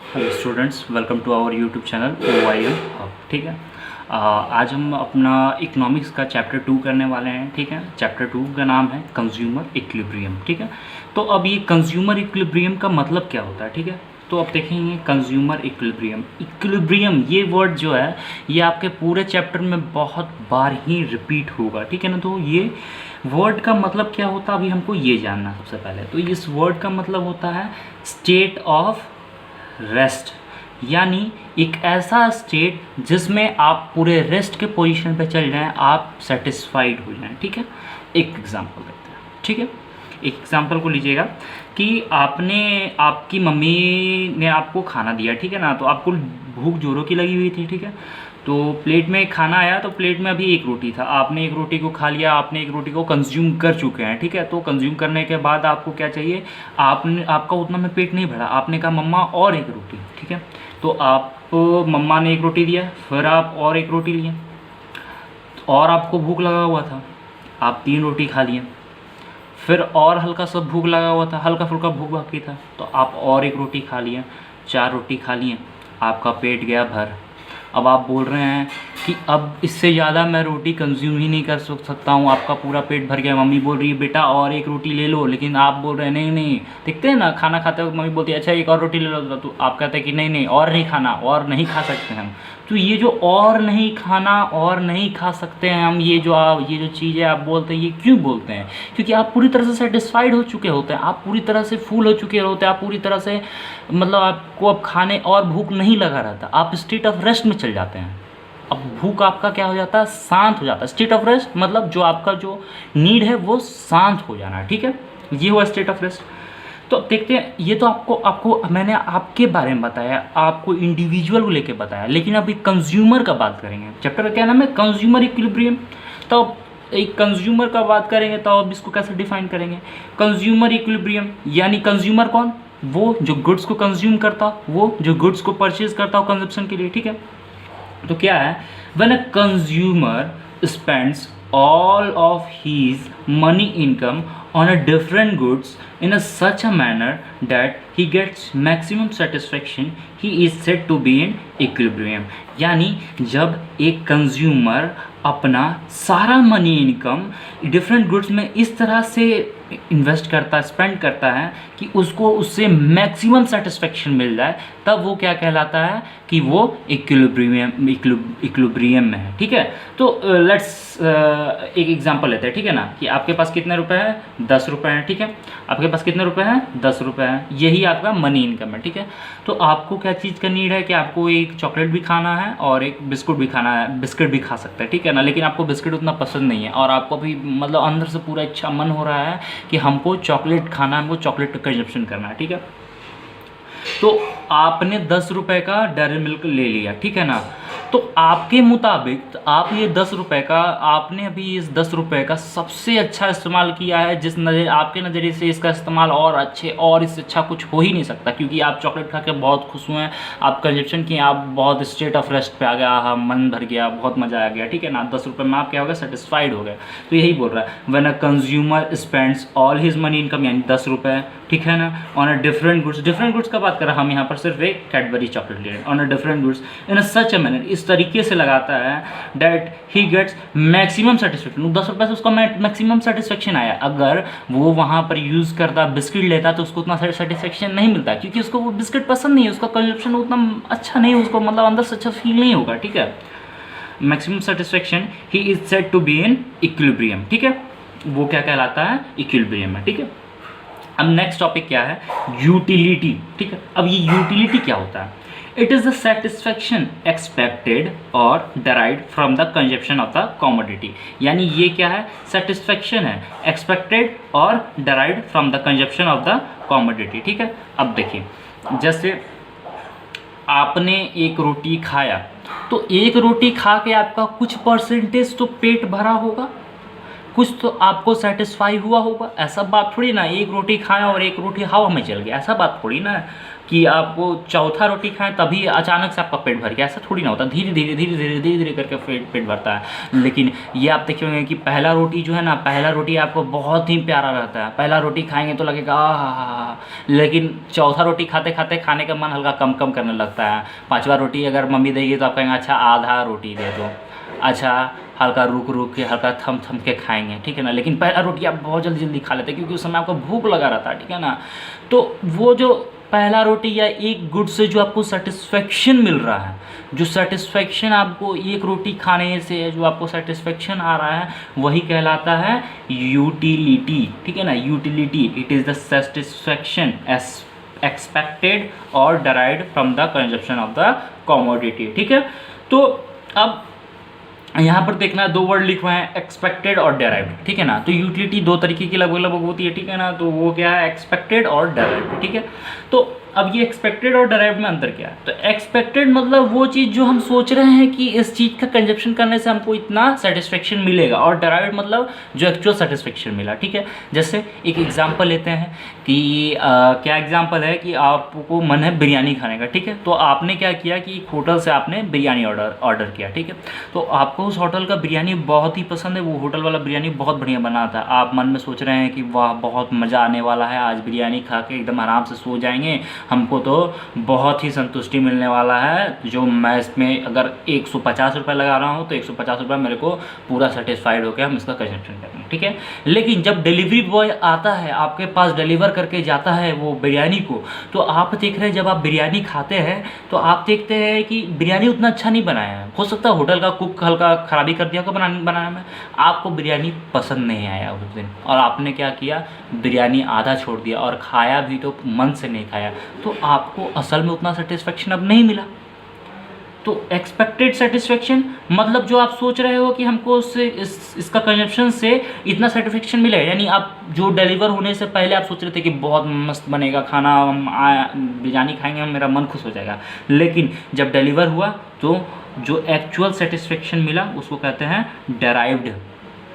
Hello students, welcome to our YouTube channel OIM hub. ठीक है। आज हम अपना इकोनॉमिक्स का चैप्टर 2 करने वाले हैं। ठीक है। चैप्टर 2 का नाम है कंज्यूमर इक्विलिब्रियम। ठीक है। तो अब ये कंज्यूमर इक्विलिब्रियम का मतलब क्या होता है? ठीक है। तो अब देखेंगे कंज्यूमर इक्विलिब्रियम। इक्विलिब्रियम ये वर्ड जो है ये आपके पूरे चैप्टर में बहुत बार ही रिपीट होगा। ठीक है ना। तो ये वर्ड का मतलब क्या होता है अभी हमको ये जानना है सबसे पहले। तो इस वर्ड का मतलब होता है स्टेट ऑफ रेस्ट, यानी एक ऐसा स्टेट जिसमें आप पूरे रेस्ट के पोजीशन पे चल जाएं, आप सेटिस्फाइड हो जाएं। ठीक है। एक एग्जांपल देते हैं। ठीक है। एक एग्जांपल को लीजिएगा कि आपकी मम्मी ने आपको खाना दिया। ठीक है ना। तो आपको भूख जोरों की लगी हुई थी। ठीक है। तो प्लेट में खाना आया, तो प्लेट में अभी एक रोटी था, आपने एक रोटी को खा लिया, आपने एक रोटी को कंज्यूम कर चुके हैं। ठीक है। तो कंज्यूम करने के बाद आपको क्या चाहिए? आपका उतना में पेट नहीं भरा, आपने कहा मम्मा और एक रोटी। ठीक है। तो मम्मा ने एक रोटी दिया, फिर आप और एक रोटी लिए, और आपको भूख लगा हुआ था, आप 3 रोटी खा लिए, फिर और हल्का सा भूख लगा हुआ था, हल्का फुल्का भूख बाकी था, तो आप और एक रोटी खा लिए, 4 रोटी खा लिए, आपका पेट गया भर। अब आप बोल रहे हैं कि अब इससे ज़्यादा मैं रोटी कंज्यूम ही नहीं कर सकता हूँ, आपका पूरा पेट भर गया। मम्मी बोल रही है बेटा और एक रोटी ले लो, लेकिन आप बोल रहे हैं नहीं नहीं। देखते हैं ना, खाना खाते वक्त मम्मी बोलती है अच्छा एक और रोटी ले लो, तो आप कहते हैं कि नहीं नहीं और नहीं खाना, और नहीं खा सकते हम। तो ये जो और नहीं खाना, और नहीं खा सकते हैं हम, ये जो चीज़ें आप बोलते हैं, ये क्यों बोलते हैं? क्योंकि आप पूरी तरह से सेटिस्फाइड हो चुके होते हैं, आप पूरी तरह से फुल हो चुके होते हैं, आप पूरी तरह से मतलब आपको अब खाने और भूख नहीं लगा रहता, आप स्टेट ऑफ रेस्ट में चल जाते हैं। अब भूख आपका क्या हो जाता है? शांत हो जाता है। स्टेट ऑफ रेस्ट मतलब जो आपका जो नीड है वो शांत हो जाना है। ठीक है। ये हुआ स्टेट ऑफ रेस्ट। तो अब देखते हैं, ये तो आपको मैंने आपके बारे में बताया, आपको इंडिविजुअल को लेके बताया, लेकिन अभी कंज्यूमर का बात करेंगे। चैप्टर का क्या नाम है? Consumer equilibrium. तो अब एक कंज्यूमर का बात करेंगे तो अब इसको कैसे डिफाइन करेंगे? कंज्यूमर इक्विलिब्रियम यानी कंज्यूमर कौन? वो जो गुड्स को कंज्यूम करता, वो जो गुड्स को परचेज करता हो कंजप्शन के लिए। ठीक है। तो क्या है? When a consumer spends all of his money income on a different goods in a such a manner that he gets maximum satisfaction, he is said to be in equilibrium। यानी जब एक कंज्यूमर अपना सारा money income different goods में इस तरह से invest करता है, स्पेंड करता है कि उसको उससे मैक्सिमम सेटिस्फेक्शन मिल जाए, तब वो क्या कहलाता है? कि वो इक्विलिब्रियम में है। ठीक है। तो लेट्स एक एग्जांपल लेते हैं। ठीक है ना। कि आपके पास कितने रुपए हैं? 10 रुपये हैं। ठीक है। आपके पास कितने रुपए हैं? 10 रुपये हैं। यही आपका मनी इनकम है। ठीक है। तो आपको क्या चीज़ का नीड है? कि आपको एक चॉकलेट भी खाना है और एक बिस्कुट भी खाना है। बिस्किट भी खा सकते हैं। ठीक है ना। लेकिन आपको बिस्किट उतना पसंद नहीं है, और आपको भी मतलब अंदर से पूरा इच्छा मन हो रहा है कि हमको चॉकलेट खाना है, हमको चॉकलेट का कंजप्शन करना है। ठीक है। तो आपने 10 रुपये का डेयरी मिल्क ले लिया। ठीक है ना। तो आपके मुताबिक आप ये 10 रुपये का, आपने अभी इस 10 रुपये का सबसे अच्छा इस्तेमाल किया है, आपके नज़रिए से इसका इस्तेमाल और अच्छे और इससे अच्छा कुछ हो ही नहीं सकता, क्योंकि आप चॉकलेट खा के बहुत खुश हुए हैं, आप कंजप्शन किए, आप बहुत स्टेट ऑफ रेस्ट पे आ गया, हाँ मन भर गया, बहुत मज़ा आ गया। ठीक है ना। 10 रुपये में आप क्या हो गया? सेटिस्फाइड हो गए। तो यही बोल रहा है when a consumer spends all his money income, यानी 10 रुपये। ठीक है ना। ऑन अ डिफरेंट गुड्स का बात कर रहा हम यहाँ पर सिर्फ एक कैडबरी चॉकलेट ले रहे हैं। On a different goods in a such a manner, इस तरीके से लगाता है that he gets maximum satisfaction. 10 रुपये से उसका मैक्सिमम सेटिस्फेक्शन आया। अगर वो वहाँ पर यूज़ करता, बिस्किट लेता, तो उसको उतना सेटिस्फेक्शन नहीं मिलता, क्योंकि उसको वो बिस्किट पसंद नहीं है, उसका कंजप्शन उतना अच्छा नहीं, उसको मतलब अंदर से अच्छा फील नहीं होगा। ठीक है। Maximum satisfaction, he is said to be in equilibrium. ठीक है। वो क्या कहलाता है? इक्विलिब्रियम है। ठीक है। अब नेक्स्ट टॉपिक क्या है? यूटिलिटी। ठीक है। अब ये यूटिलिटी क्या होता है? It is the satisfaction expected और derived from the consumption of the commodity. यानी ये क्या है? सेटिस्फैक्शन है, एक्सपेक्टेड और derived from the consumption of the commodity. ठीक है। अब देखिए, जैसे आपने एक रोटी खाया, तो एक रोटी खा के आपका कुछ परसेंटेज तो पेट भरा होगा, कुछ तो आपको सेटिस्फाई हुआ होगा। ऐसा बात थोड़ी ना एक रोटी खाएं और एक रोटी हवा में चल गया, ऐसा बात थोड़ी ना कि आपको चौथा रोटी खाएं तभी अचानक से आपका पेट भर गया, ऐसा थोड़ी ना होता। धीरे धीरे धीरे धीरे धीरे धीरे करके पेट भरता है। लेकिन ये आप देखे होंगे कि पहला रोटी जो है ना, पहला रोटी आपको बहुत ही प्यारा रहता है, पहला रोटी खाएंगे तो लगेगा आहा, लेकिन चौथा रोटी खाते खाते खाने का मन हल्का कम कम करने लगता है। पांचवा रोटी अगर मम्मी देगी तो आप कहेंगे अच्छा आधा रोटी दे दो, अच्छा हल्का रुक रुक के हल्का थम थम के खाएंगे, ठीक है ना। लेकिन पहला रोटी आप बहुत जल्दी जल्दी खा लेते हैं क्योंकि उस समय आपको भूख लगा रहता है, ठीक है ना। तो वो जो पहला रोटी या एक गुड से जो आपको सेटिस्फेक्शन मिल रहा है, जो सेटिस्फेक्शन आपको एक रोटी खाने से जो आपको सेटिस्फेक्शन आ रहा है, वही कहलाता है यूटिलिटी, ठीक है ना। Utility, it is the satisfaction expected और derived from the consumption of the commodity, ठीक है। तो अब यहाँ पर देखना दो वर्ड लिख रहे हैं, एक्सपेक्टेड और डेराइव्ड, ठीक है ना। तो यूटिलिटी दो तरीके की लगभग लगभग होती है, ठीक है ना। तो वो क्या है, एक्सपेक्टेड और डेराइव्ड, ठीक है। तो अब ये एक्सपेक्टेड और डेराइव्ड में अंतर क्या है। तो एक्सपेक्टेड मतलब वो चीज़ जो हम सोच रहे हैं कि इस चीज़ का कंजप्शन करने से हमको इतना सेटिस्फेक्शन मिलेगा, और डेराइव्ड मतलब जो एक्चुअल सेटिस्फेक्शन मिला, ठीक है। जैसे एक एग्जांपल लेते हैं कि क्या एग्जांपल है कि आपको मन है बिरयानी खाने का, ठीक है। तो आपने क्या किया कि एक होटल से आपने बिरयानी ऑर्डर किया, ठीक है। तो आपको उस होटल का बिरयानी बहुत ही पसंद है, वो होटल वाला बिरयानी बहुत बढ़िया बना था। आप मन में सोच रहे हैं कि वाह बहुत मज़ा आने वाला है, आज बिरयानी खा के एकदम आराम से सो जाएंगे, हमको तो बहुत ही संतुष्टि मिलने वाला है। जो मैं इसमें अगर 150 रुपये लगा रहा हूँ तो 150 रुपये मेरे को पूरा सेटिस्फाइड होकर हम इसका कंजप्शन करेंगे, ठीक है। लेकिन जब डिलीवरी बॉय आता है आपके पास, डिलीवर करके जाता है वो बिरयानी को, तो आप देख रहे हैं जब आप बिरयानी खाते हैं तो आप देखते हैं कि बिरयानी उतना अच्छा नहीं बनाया है। हो सकता है होटल का कुक हल्का खराबी कर दिया होगा बनाने में, आपको बिरयानी पसंद नहीं आया उस दिन, और आपने क्या किया, बिरयानी आधा छोड़ दिया और खाया भी तो मन से नहीं खाया, तो आपको असल में उतना सेटिस्फेक्शन अब नहीं मिला। तो एक्सपेक्टेड सेटिस्फेक्शन मतलब जो आप सोच रहे हो कि हमको उससे इसका कंजप्शन से इतना सेटिस्फेक्शन मिलेगा, यानी आप जो डिलीवर होने से पहले आप सोच रहे थे कि बहुत मस्त बनेगा खाना, हम बिरयानी खाएंगे, मेरा मन खुश हो जाएगा। लेकिन जब डिलीवर हुआ तो जो एक्चुअल सेटिस्फेक्शन मिला उसको कहते हैं डेराइव्ड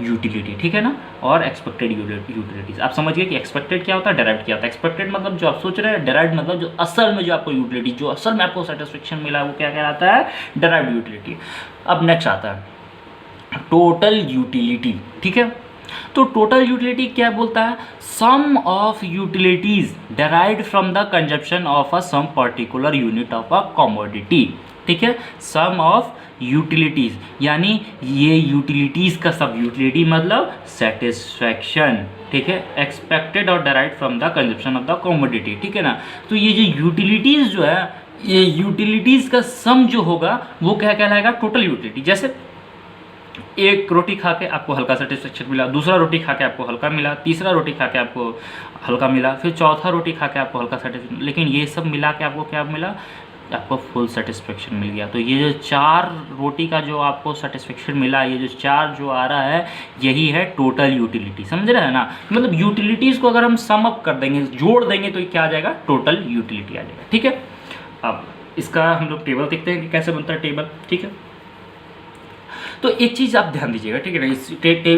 यूटिलिटी, ठीक है ना, और एक्सपेक्टेड यूटिलिटीज। आप समझ गए कि एक्सपेक्टेड क्या होता है, डेराइव्ड क्या होता है। एक्सपेक्टेड मतलब जो आप सोच रहे हैं, डेराइव्ड मतलब जो असल में जो आपको यूटिलिटी, जो असल में आपको सेटिस्फेक्शन मिला है, वो क्या कहलाता है, डेराइव्ड यूटिलिटी। अब नेक्स्ट आता है टोटल यूटिलिटी, ठीक है। तो टोटल यूटिलिटी क्या बोलता है, sum of utilities derived from the consumption of a some particular unit of a commodity, ठीक है। सम ऑफ यूटिलिटीज़, यानी ये यूटिलिटीज़ का सब, यूटिलिटी मतलब सेटिस्फैक्शन, ठीक है, एक्सपेक्टेड और derived from the consumption of the commodity, ठीक है ना। तो ये जो यूटिलिटीज़ जो है, ये यूटिलिटीज़ का सम जो होगा वो क्या कहलाएगा, टोटल यूटिलिटी। जैसे एक रोटी खा के आपको हल्का सेटिस्फेक्शन मिला, दूसरा रोटी खा के आपको हल्का मिला, तीसरा रोटी खा के आपको हल्का मिला, फिर चौथा रोटी खा के आपको हल्का सेटिस्फेक्शन, लेकिन ये सब मिला के आपको क्या मिला, आपको फुल सेटिस्फेक्शन मिल गया। तो ये जो 4 रोटी का जो आपको सेटिस्फेक्शन मिला, ये जो 4 जो आ रहा है, यही है टोटल यूटिलिटी, समझ रहे हैं ना। मतलब यूटिलिटीज़ को अगर हम सम अप कर देंगे, जोड़ देंगे, तो ये क्या आ जाएगा, टोटल यूटिलिटी आ जाएगा, ठीक है। अब इसका हम लोग टेबल देखते हैं कि कैसे बनता है टेबल, ठीक है। तो एक चीज़ आप ध्यान दीजिएगा, ठीक है ना, इस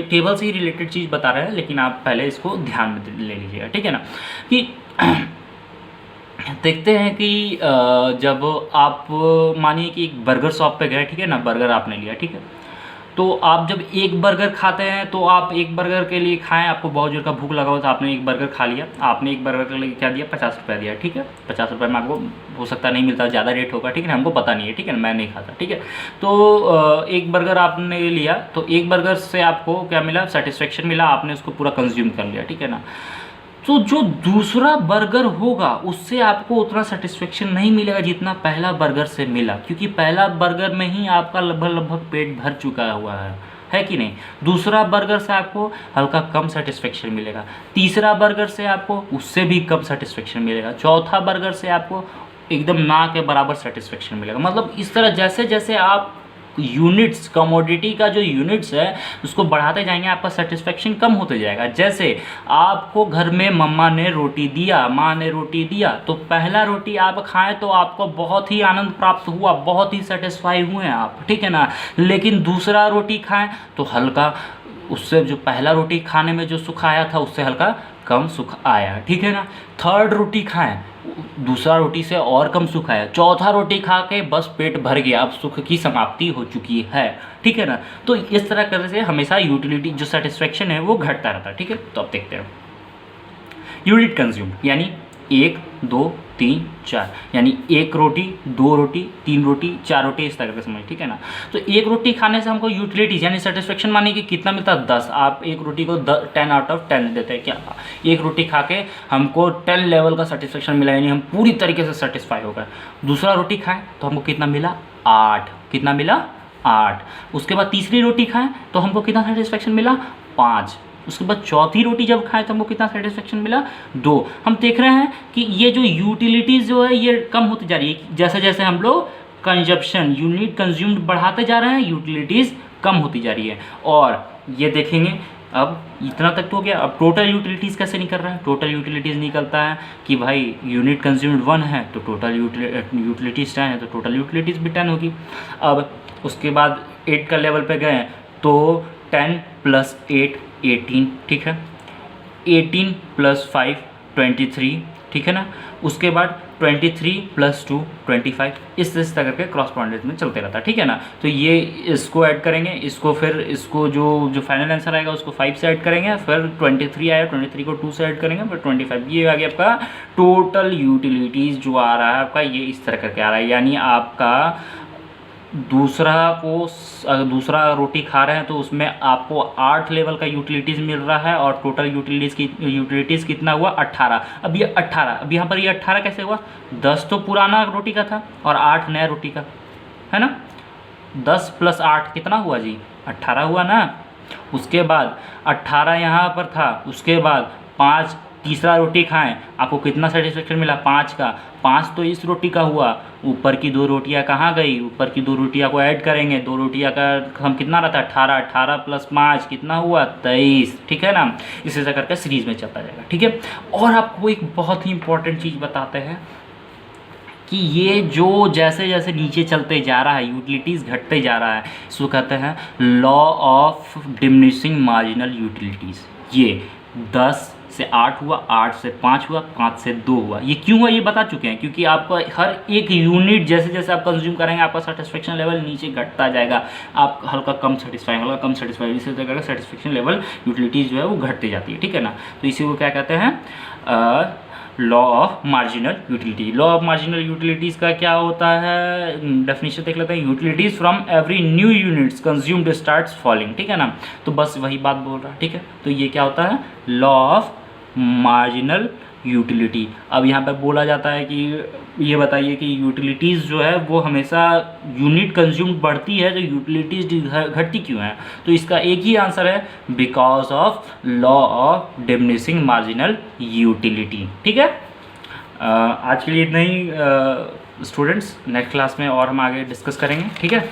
टेबल से ही रिलेटेड चीज़ बता रहे हैं, लेकिन आप पहले इसको ध्यान में ले लीजिएगा, ठीक है ना। कि देखते हैं कि जब आप मानिए कि एक बर्गर शॉप पे गए, ठीक है ना, बर्गर आपने लिया, ठीक है। तो आप जब एक बर्गर खाते हैं तो आप एक बर्गर के लिए खाएं, आपको बहुत जोर का भूख लगा हो तो आपने एक बर्गर खा लिया, आपने एक बर्गर के लिए क्या दिया, 50 रुपये दिया, ठीक है। 50 रुपये में आपको हो सकता नहीं मिलता, ज़्यादा रेट होगा, ठीक है ना, हमको पता नहीं है, ठीक है ना, मैं नहीं खाता, ठीक है। तो एक बर्गर आपने लिया, तो एक बर्गर से आपको क्या मिला, सेटिस्फेक्शन मिला, आपने उसको पूरा कंज्यूम कर लिया, ठीक है ना। तो जो दूसरा बर्गर होगा उससे आपको उतना सेटिस्फेक्शन नहीं मिलेगा जितना पहला बर्गर से मिला, क्योंकि पहला बर्गर में ही आपका लगभग पेट भर चुका हुआ है कि नहीं। दूसरा बर्गर से आपको हल्का कम सेटिस्फेक्शन मिलेगा, तीसरा बर्गर से आपको उससे भी कम सेटिस्फेक्शन मिलेगा, चौथा बर्गर से आपको एकदम ना के बराबर सेटिस्फेक्शन मिलेगा। मतलब इस तरह जैसे जैसे आप यूनिट्स, कमोडिटी का जो यूनिट्स है उसको बढ़ाते जाएंगे, आपका सेटिस्फेक्शन कम होते जाएगा। जैसे आपको घर में मम्मा ने रोटी दिया, माँ ने रोटी दिया, तो पहला रोटी आप खाएं तो आपको बहुत ही आनंद प्राप्त हुआ, बहुत ही सेटिस्फाई हुए आप, ठीक है ना। लेकिन दूसरा रोटी खाएं तो हल्का उससे जो पहला रोटी खाने में जो सुख आया था उससे हल्का कम सुख आया, ठीक है ना। थर्ड रोटी खाएं, दूसरा रोटी से और कम सुख आया। चौथा रोटी खा के बस पेट भर गया, अब सुख की समाप्ति हो चुकी है, ठीक है ना। तो इस तरह करने से हमेशा यूटिलिटी जो सेटिस्फेक्शन है वो घटता रहता है, ठीक है। तो अब देखते हैं यूनिट कंज्यूम, यानी 1 2 3 4, यानी 1 रोटी 2 रोटी 3 रोटी 4 रोटी, इस तरह से समझ, ठीक है ना। तो 1 रोटी खाने से हमको यूटिलिटीज यानी सेटिस्फेक्शन मानिए कि कितना मिलता है 10। आप 1 रोटी को 10 आउट ऑफ 10 देते हैं क्या? 1 रोटी खा के हमको 10 लेवल का सेटिस्फेक्शन मिला, यानी हम पूरी तरीके से सेटिस्फाई हो गए। दूसरा रोटी खाएं तो हमको कितना मिला? 8। कितना मिला? 8। उसके बाद तीसरी रोटी खाएं तो हमको कितना सेटिस्फेक्शन मिला? 5। उसके बाद चौथी रोटी जब खाएं तो हमको कितना सेटिस्फेक्शन मिला? 2। हम देख रहे हैं कि ये जो यूटिलिटीज़ जो है ये कम होती जा रही है। जैसे जैसे हम लोग कंजप्शन यूनिट कंज्यूम्ड बढ़ाते जा रहे हैं, यूटिलिटीज़ कम होती जा रही है। और ये देखेंगे अब इतना तक तो हो गया। अब टोटल यूटिलिटीज़ कैसे निकल रहा है? टोटल यूटिलिटीज़ निकलता है कि भाई यूनिट कंज्यूम्ड 1 है तो टोटल यूटिलिटीज़ 10 है तो टोटल यूटिलिटीज़ भी 10 होगी। अब उसके बाद 8 का लेवल पे गए तो 10 + 8 18, ठीक है। 18 + 5 23, ठीक है ना। उसके बाद 23 + 2 25, इस तरह करके क्रॉस पॉइंटेड में चलते रहता है, ठीक है ना। तो ये इसको ऐड करेंगे, इसको फिर इसको जो फाइनल आंसर आएगा उसको 5 से ऐड करेंगे, फिर 23 आया 23 को 2 से ऐड करेंगे, फिर 25। ये आ गया आपका टोटल यूटिलिटीज़ जो आ रहा है आपका, ये इस तरह करके आ रहा है। यानी आपका दूसरा रोटी खा रहे हैं तो उसमें आपको 8 लेवल का यूटिलिटीज़ मिल रहा है और टोटल यूटिलिटीज़ कितना हुआ? 18। अब ये 18, अब यहाँ पर ये 18 कैसे हुआ? 10 तो पुराना रोटी का था और 8 नया रोटी का, है ना। 10 + 8 कितना हुआ जी? 18 हुआ ना। उसके बाद 18 यहाँ पर था, उसके बाद 5 तीसरा रोटी खाएं, आपको कितना सेटिस्फेक्शन मिला? 5 का। 5 तो इस रोटी का हुआ, ऊपर की 2 रोटियां कहाँ गई? ऊपर की 2 रोटियां को ऐड करेंगे, 2 रोटियां का हम कितना रहता है? 18। 18 + 5 कितना हुआ? 23, ठीक है ना। इसी तरह करके सीरीज़ में चलता जाएगा, ठीक है। और आपको एक बहुत ही इंपॉर्टेंट चीज़ बताते हैं कि ये जो जैसे जैसे नीचे चलते जा रहा है, यूटिलिटीज़ घटते जा रहा है, इसको कहते हैं law of diminishing marginal utilities. ये 10 से 8 हुआ, 8 से 5 हुआ, 5 से 2 हुआ। ये क्यों हुआ ये बता चुके हैं, क्योंकि आपका हर एक यूनिट जैसे जैसे आप कंज्यूम करेंगे आपका सेटिस्फेक्शन लेवल नीचे घटता जाएगा। आप हल्का कम सेटिस्फाई इसी तरह का सेटिस्फेक्शन लेवल यूटिलिटीज़ जो है वो घटती जाती है, ठीक है ना। तो इसी को क्या कहते हैं? Law of marginal utility. Law of marginal utilities का क्या होता है? डेफिनेशन देख लेते हैं। Utilities from every new units consumed starts falling, ठीक है ना। तो बस वही बात बोल रहा है, ठीक है। तो ये क्या होता है? Law of marginal utility. अब यहाँ पर बोला जाता है कि ये बताइए कि यूटिलिटीज़ जो है वो हमेशा यूनिट कंज्यूम्ड बढ़ती है तो यूटिलिटीज़ घटती क्यों है? तो इसका एक ही आंसर है, because of law of diminishing marginal utility, ठीक है। आज के लिए इतना ही स्टूडेंट्स। नेक्स्ट क्लास में और हम आगे डिस्कस करेंगे, ठीक है।